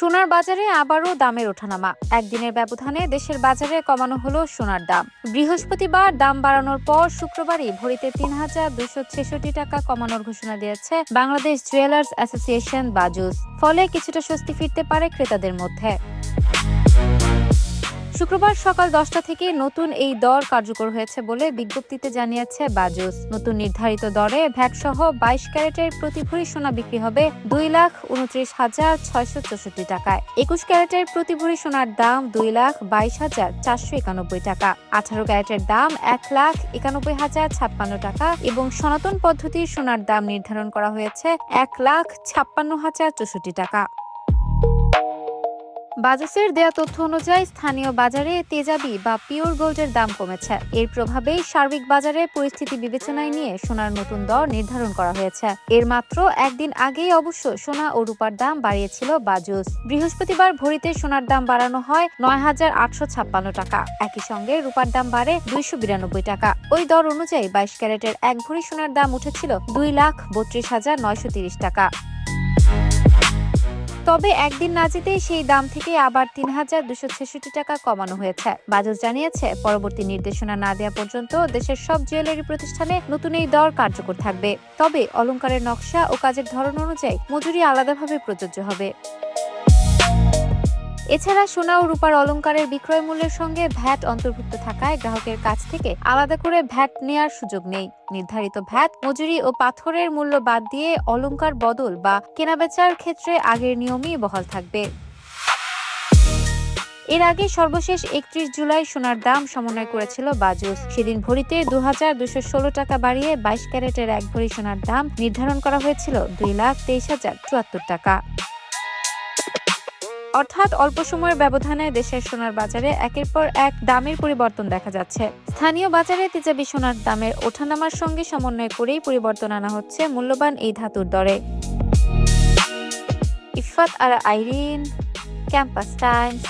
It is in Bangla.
সোনার বাজারে আবারও দামের ওঠানামা। একদিনের ব্যবধানে দেশের বাজারে কমানো হলো সোনার দাম। বৃহস্পতিবার দাম বাড়ানোর পর শুক্রবারই ভরিতে ৩,২৬৬ টাকা কমানোর ঘোষণা দিয়েছে বাংলাদেশ জুয়েলার্স অ্যাসোসিয়েশন বাজুস। ফলে কিছুটা স্বস্তি ফিরতে পারে ক্রেতাদের মধ্যে। শুক্রবার সকাল ১০টা থেকে নতুন এই দর কার্যকর হয়েছে বলে বিজ্ঞপ্তিতে জানিয়েছে বাজুস। নতুন নির্ধারিত দরে ভ্যাটসহ ২২ ক্যারেটের প্রতি ভরি সোনা বিক্রি হবে ২,২৯,৬৬৪ টাকায়। ২১ ক্যারেটের প্রতি ভরি সোনার দাম ২,২২,৪৯১ টাকা। ১৮ ক্যারেটের দাম ১,৯১,০৫৬ টাকা এবং সনাতন পদ্ধতির সোনার দাম নির্ধারণ করা হয়েছে ১,৫৬,০৬৪ টাকা। বাজুসের দেয়া তথ্য অনুযায়ী স্থানীয় বাজারে তেজাবি বা পিওর গোল্ডের দাম কমেছে। এর প্রভাবেই সার্বিক বাজারে পরিস্থিতি বিবেচনায় নিয়ে সোনার নতুন দর নির্ধারণ করা হয়েছে। এর মাত্র একদিন আগেই অবশ্য সোনা ও রূপার দাম বাড়িয়েছিল বাজুস। বৃহস্পতিবার ভরিতে সোনার দাম বাড়ানো হয় ৯,৮৫৬ টাকা। একই সঙ্গে রূপার দাম বাড়ে ২৯২ টাকা। ওই দর অনুযায়ী ২২ ক্যারেটের এক ভরি সোনার দাম উঠেছিল ২,৩২,৯৩০ টাকা। তবে একদিন না যেতেই সেই দাম থেকে আবার ৩,২৬৬ টাকা কমানো হয়েছে। বাজুস জানিয়েছে, পরবর্তী নির্দেশনা না দেওয়া পর্যন্ত দেশের সব জুয়েলারি প্রতিষ্ঠানে নতুন এই দর কার্যকর থাকবে। তবে অলংকারের নকশা ও কাজের ধরন অনুযায়ী মজুরি আলাদাভাবে প্রযোজ্য হবে। এছাড়া সোনা ও রূপার অলংকারের বিক্রয় মূল্যের সঙ্গে ভ্যাট অন্তর্ভুক্ত থাকায় গ্রাহকের কাছ থেকে আলাদা করে ভ্যাট নেয়ার সুযোগ নেই। নির্ধারিত ভ্যাট, মজুরি ও পাথরের মূল্য বাদ দিয়ে অলংকার বদল বা কেনাবেচার ক্ষেত্রে আগের নিয়মই বহাল থাকবে। এর আগে সর্বশেষ ৩১ জুলাই সোনার দাম সমন্বয় করেছিল বাজুস। সেদিন ভরিতে ২,২১৬ টাকা বাড়িয়ে ২২ ক্যারেটের এক ভরি সোনার দাম নির্ধারণ করা হয়েছিল ২,২৩,০৭৪ টাকা। অর্থাৎ অল্প সময়ের ব্যবধানে দেশের সোনার বাজারে একের পর এক দামের পরিবর্তন দেখা যাচ্ছে। স্থানীয় বাজারে তেজাবি সোনার দামের ওঠানামার সঙ্গে সমন্বয় করেই পরিবর্তন আনা হচ্ছে মূল্যবান এই ধাতুর দরে। ইফাত আরা আইরিন, ক্যাম্পাস টাইমস।